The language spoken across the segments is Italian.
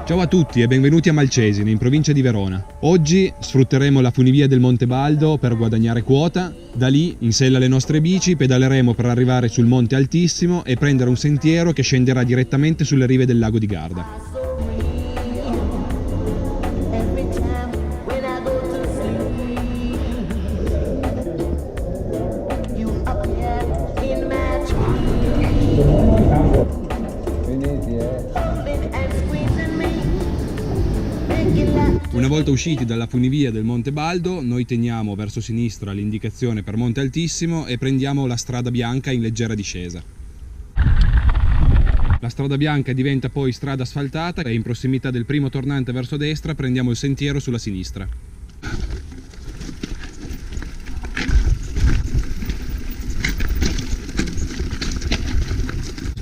Ciao a tutti e benvenuti a Malcesine, in provincia di Verona. Oggi sfrutteremo la funivia del Monte Baldo per guadagnare quota. Da lì, in sella alle nostre bici, pedaleremo per arrivare sul Monte Altissimo e prendere un sentiero che scenderà direttamente sulle rive del lago di Garda. Una volta usciti dalla funivia del Monte Baldo, noi teniamo verso sinistra l'indicazione per Monte Altissimo e prendiamo la strada bianca in leggera discesa. La strada bianca diventa poi strada asfaltata e in prossimità del primo tornante verso destra prendiamo il sentiero sulla sinistra.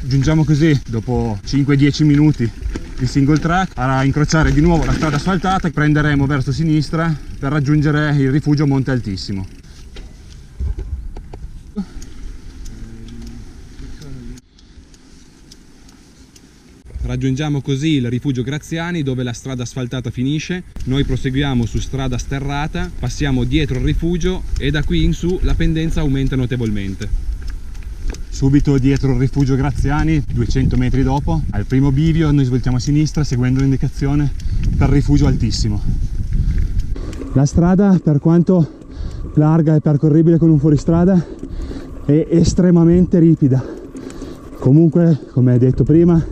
Giungiamo così, dopo 5-10 minuti di single track, a incrociare di nuovo la strada asfaltata. Prenderemo verso sinistra per raggiungere il rifugio Monte Altissimo. Raggiungiamo così il rifugio Graziani, dove la strada asfaltata finisce. Noi proseguiamo su strada sterrata, passiamo dietro il rifugio e da qui in su la pendenza aumenta notevolmente. Subito dietro il rifugio Graziani, 200 metri dopo, al primo bivio noi svoltiamo a sinistra seguendo l'indicazione per il rifugio Altissimo. La strada, per quanto larga e percorribile con un fuoristrada, è estremamente ripida. Comunque, come detto prima,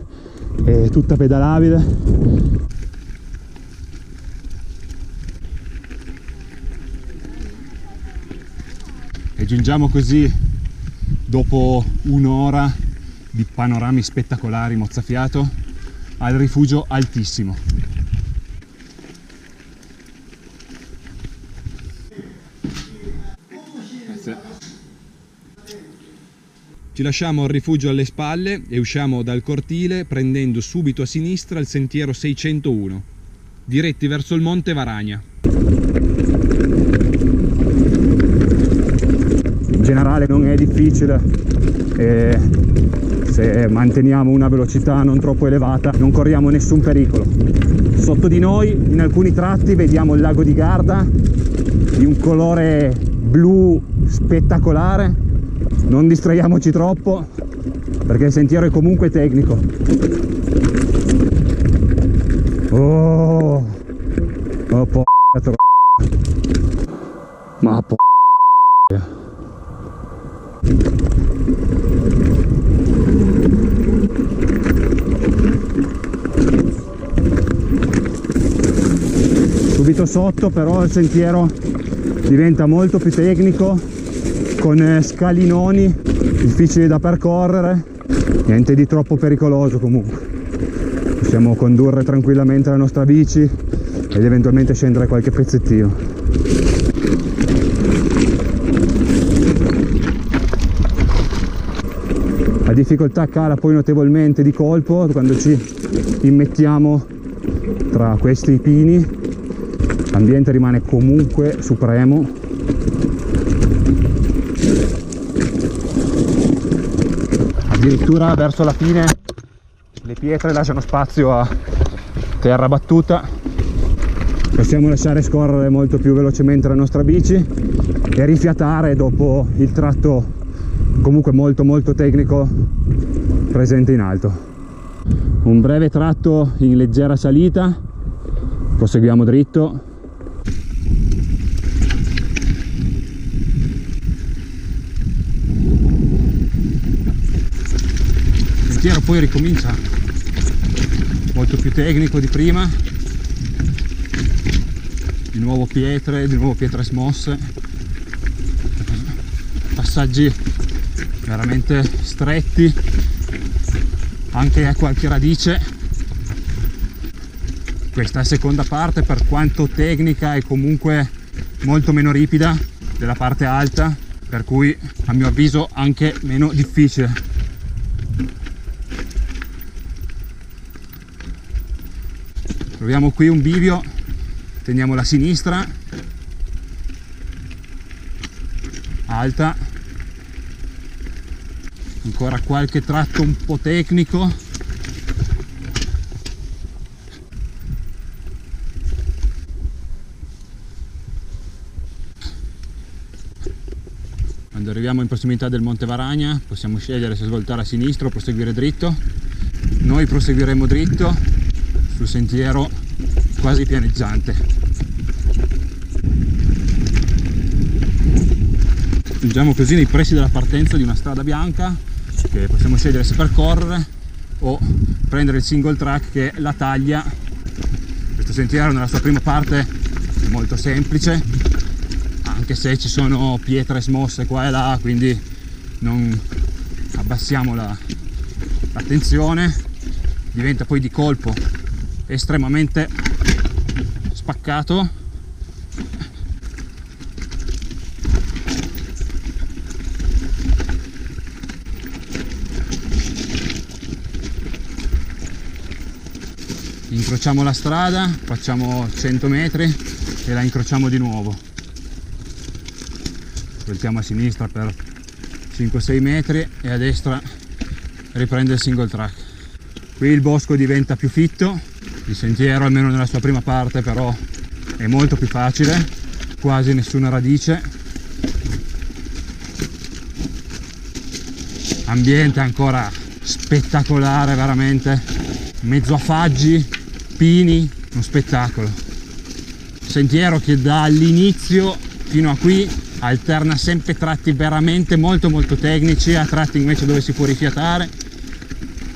è tutta pedalabile. E giungiamo così, dopo un'ora di panorami spettacolari mozzafiato, al rifugio Altissimo. Grazie. Ci lasciamo al rifugio alle spalle e usciamo dal cortile prendendo subito a sinistra il sentiero 601, diretti verso il monte Varagna. In generale non è difficile e se manteniamo una velocità non troppo elevata non corriamo nessun pericolo. Sotto di noi in alcuni tratti vediamo il lago di Garda di un colore blu spettacolare. Non distraiamoci troppo perché il sentiero è comunque tecnico. Oh ma subito sotto però il sentiero diventa molto più tecnico, con scalinoni difficili da percorrere, niente di troppo pericoloso. Comunque possiamo condurre tranquillamente la nostra bici ed eventualmente scendere qualche pezzettino. La difficoltà cala poi notevolmente di colpo quando ci immettiamo tra questi pini. L'ambiente rimane comunque supremo. Addirittura verso la fine le pietre lasciano spazio a terra battuta. Possiamo lasciare scorrere molto più velocemente la nostra bici e rifiatare dopo il tratto comunque molto tecnico presente in alto. Un breve tratto in leggera salita, proseguiamo dritto. Il sentiero poi ricomincia molto più tecnico di prima, di nuovo pietre smosse, passaggi veramente stretti, anche a qualche radice. Questa è la seconda parte, per quanto tecnica, è comunque molto meno ripida della parte alta, per cui a mio avviso anche meno difficile. Troviamo qui un bivio, teniamo la sinistra alta, ancora qualche tratto un po' tecnico, Quando arriviamo in prossimità del Monte Varagna possiamo scegliere se svoltare a sinistra o proseguire dritto. Noi proseguiremo dritto sul sentiero quasi pianeggiante. Giungiamo così nei pressi della partenza di una strada bianca che possiamo scegliere se percorrere o prendere il single track che la taglia. Questo sentiero nella sua prima parte è molto semplice, anche se ci sono pietre smosse qua e là, quindi non abbassiamo l'attenzione. Diventa poi di colpo estremamente spaccato. Incrociamo la strada, facciamo 100 metri e la incrociamo di nuovo. Voltiamo a sinistra per 5-6 metri e a destra riprende il single track. Qui il bosco diventa più fitto, il sentiero almeno nella sua prima parte però è molto più facile, quasi nessuna radice. Ambiente ancora spettacolare veramente, mezzo a faggi, pini, uno spettacolo. Sentiero che dall'inizio fino a qui alterna sempre tratti veramente molto tecnici a tratti invece dove si può rifiatare.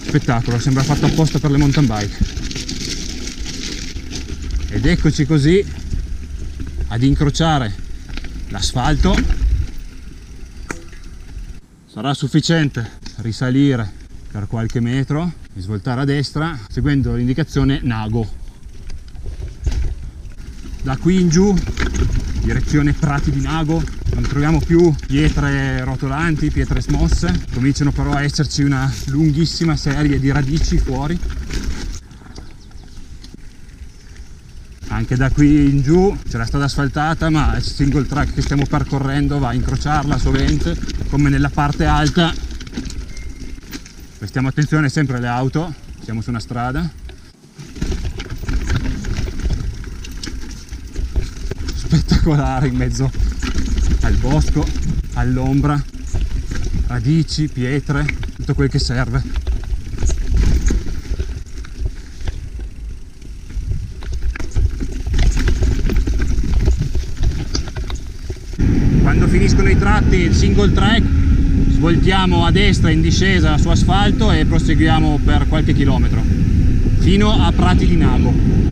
Spettacolo, sembra fatto apposta per le mountain bike. Ed eccoci così ad incrociare l'asfalto. Sarà sufficiente risalire per qualche metro e svoltare a destra seguendo l'indicazione Nago. Da qui in giù direzione Prati di Nago, non troviamo più pietre rotolanti, pietre smosse, cominciano però a esserci una lunghissima serie di radici fuori. Anche da qui in giù c'è la strada asfaltata, ma il single track che stiamo percorrendo va a incrociarla sovente, come nella parte alta. Prestiamo attenzione sempre alle auto, siamo su una strada. Spettacolare in mezzo al bosco, all'ombra, radici, pietre, tutto quel che serve. Quando finiscono i tratti, il single track, svoltiamo a destra in discesa su asfalto e proseguiamo per qualche chilometro fino a Prati di Nago.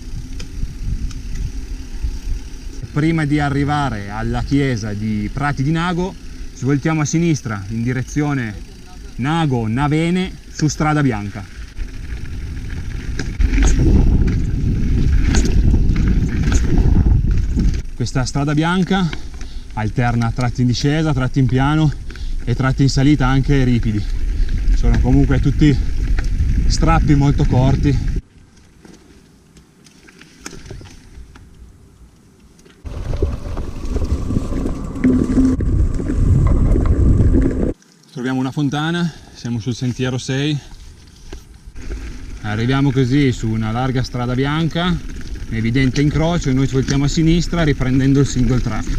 Prima di arrivare alla chiesa di Prati di Nago svoltiamo a sinistra in direzione Nago-Navene su strada bianca. Questa strada bianca alterna tratti in discesa, tratti in piano e tratti in salita anche ripidi. Sono comunque tutti strappi molto corti. Troviamo una fontana, siamo sul sentiero 6, arriviamo così su una larga strada bianca, un evidente incrocio e noi svoltiamo a sinistra riprendendo il single track.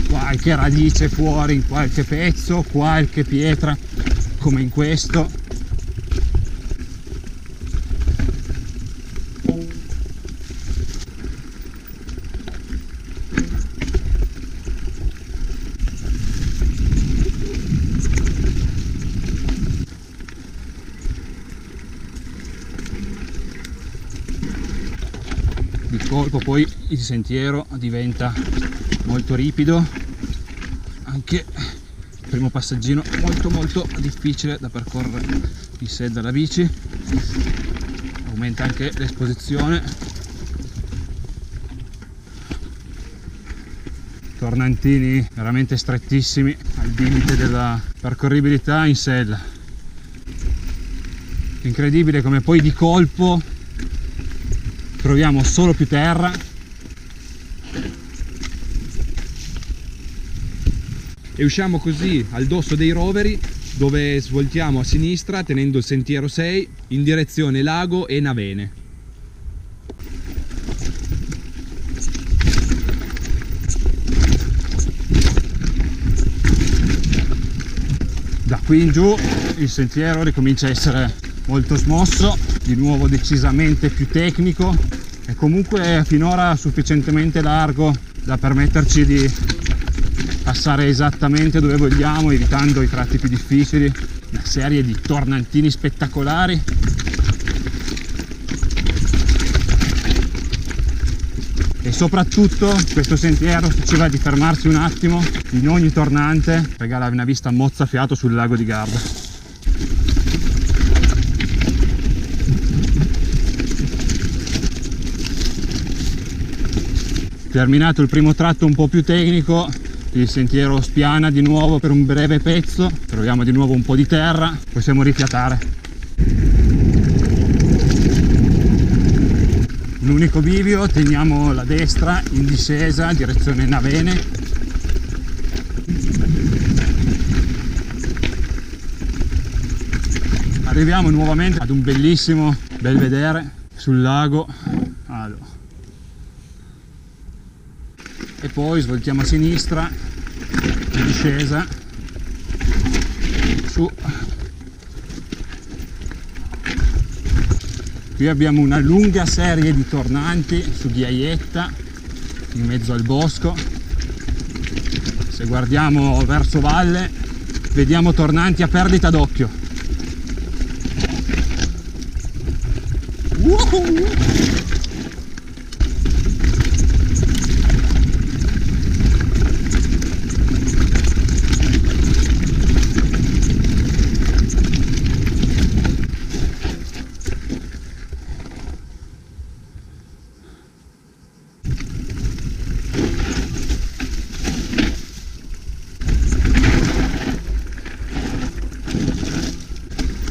Qualche radice fuori in qualche pezzo, qualche pietra come in questo. Di colpo poi il sentiero diventa molto ripido, anche il primo passaggino molto difficile da percorrere in sé dalla bici, aumenta anche l'esposizione, tornantini veramente strettissimi al limite della percorribilità in sella. Incredibile come poi di colpo troviamo solo più terra e usciamo così al dosso dei roveri, dove svoltiamo a sinistra tenendo il sentiero 6 in direzione Lago e Navene. qui in giù il sentiero ricomincia a essere molto smosso, di nuovo decisamente più tecnico e comunque finora sufficientemente largo da permetterci di passare esattamente dove vogliamo, evitando i tratti più difficili, una serie di tornantini spettacolari. E soprattutto questo sentiero, se ci va di fermarsi un attimo in ogni tornante, regala una vista mozzafiato sul lago di Garda. Terminato il primo tratto un po' più tecnico, il sentiero spiana di nuovo per un breve pezzo, troviamo di nuovo un po' di terra, possiamo rifiatare. Un unico bivio, teniamo la destra in discesa, direzione Navene. Arriviamo nuovamente ad un bellissimo belvedere sul lago. Allora. E poi svoltiamo a sinistra, in discesa, su. Qui abbiamo una lunga serie di tornanti su ghiaietta in mezzo al bosco. Se guardiamo verso valle vediamo tornanti a perdita d'occhio.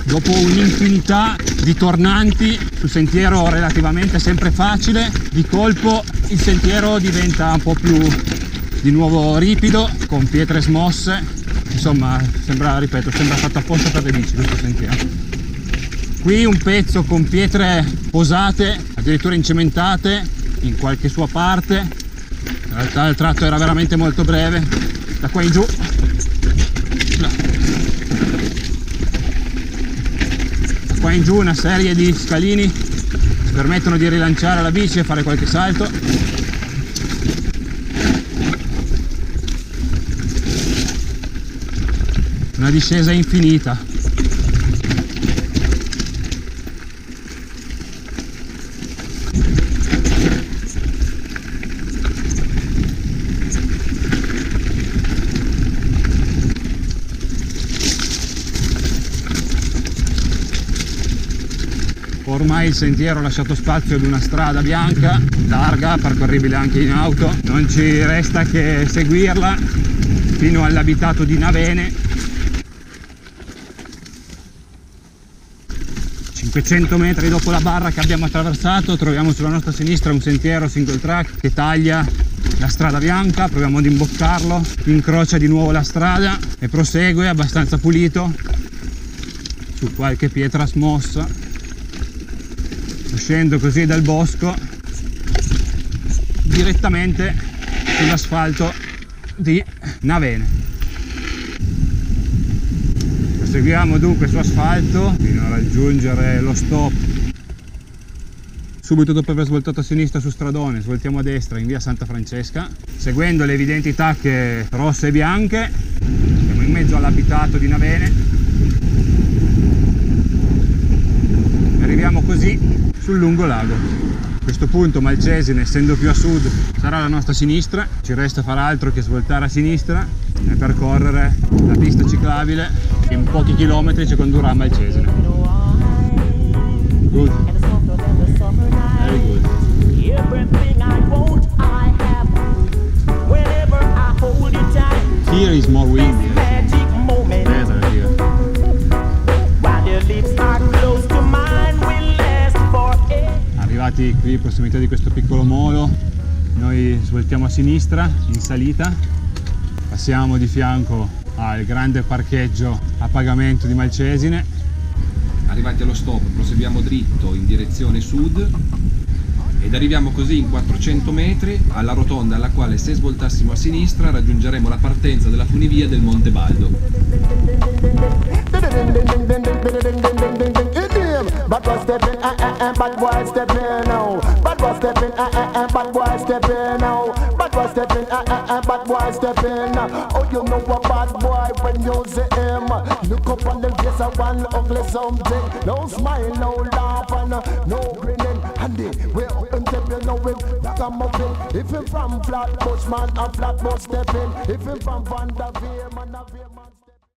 Dopo un'infinità di tornanti sul sentiero relativamente sempre facile, di colpo il sentiero diventa un po' più di nuovo ripido, con pietre smosse, insomma sembra, ripeto, sembra fatto apposta per le bici questo sentiero. Qui un pezzo con pietre posate, addirittura incementate in qualche sua parte, in realtà il tratto era veramente molto breve, da qua in giù. Qua in giù una serie di scalini che permettono di rilanciare la bici e fare qualche salto. Una discesa infinita. Ormai il sentiero ha lasciato spazio ad una strada bianca, larga, percorribile anche in auto. Non ci resta che seguirla fino all'abitato di Navene. 500 metri dopo la barra che abbiamo attraversato troviamo sulla nostra sinistra un sentiero single track che taglia la strada bianca, proviamo ad imboccarlo, incrocia di nuovo la strada e prosegue abbastanza pulito su qualche pietra smossa, uscendo così dal bosco direttamente sull'asfalto di Navene. Proseguiamo dunque su asfalto fino a raggiungere lo stop. Subito dopo aver svoltato a sinistra su stradone svoltiamo a destra in via Santa Francesca, seguendo le evidenti tacche rosse e bianche. Siamo in mezzo all'abitato di Navene. Arriviamo così sul lungolago. A questo punto Malcesine, essendo più a sud, sarà la nostra sinistra, ci resta far altro che svoltare a sinistra e percorrere la pista ciclabile che in pochi chilometri ci condurrà a Malcesine. Good. Very good. Here is more windy. Better here. Arrivati qui in prossimità di questo piccolo molo, noi svoltiamo a sinistra in salita, passiamo di fianco al grande parcheggio a pagamento di Malcesine. Arrivati allo stop proseguiamo dritto in direzione sud ed arriviamo così in 400 metri alla rotonda alla quale, se svoltassimo a sinistra, raggiungeremo la partenza della funivia del Monte Baldo. Bad boy step in, bad boy step in now. Bad boy step in, bad boy step in now. Bad boy step in, bad boy step in. Oh, you know a bad boy when you see him. Look up on the face of one ugly something. No smile, no laugh, and no grinning. Handy, we're up and step in, know him. Like a muffin. If him from Flatbush, man, a Flatbush step in. If him from Vanderveer, man, a Veer.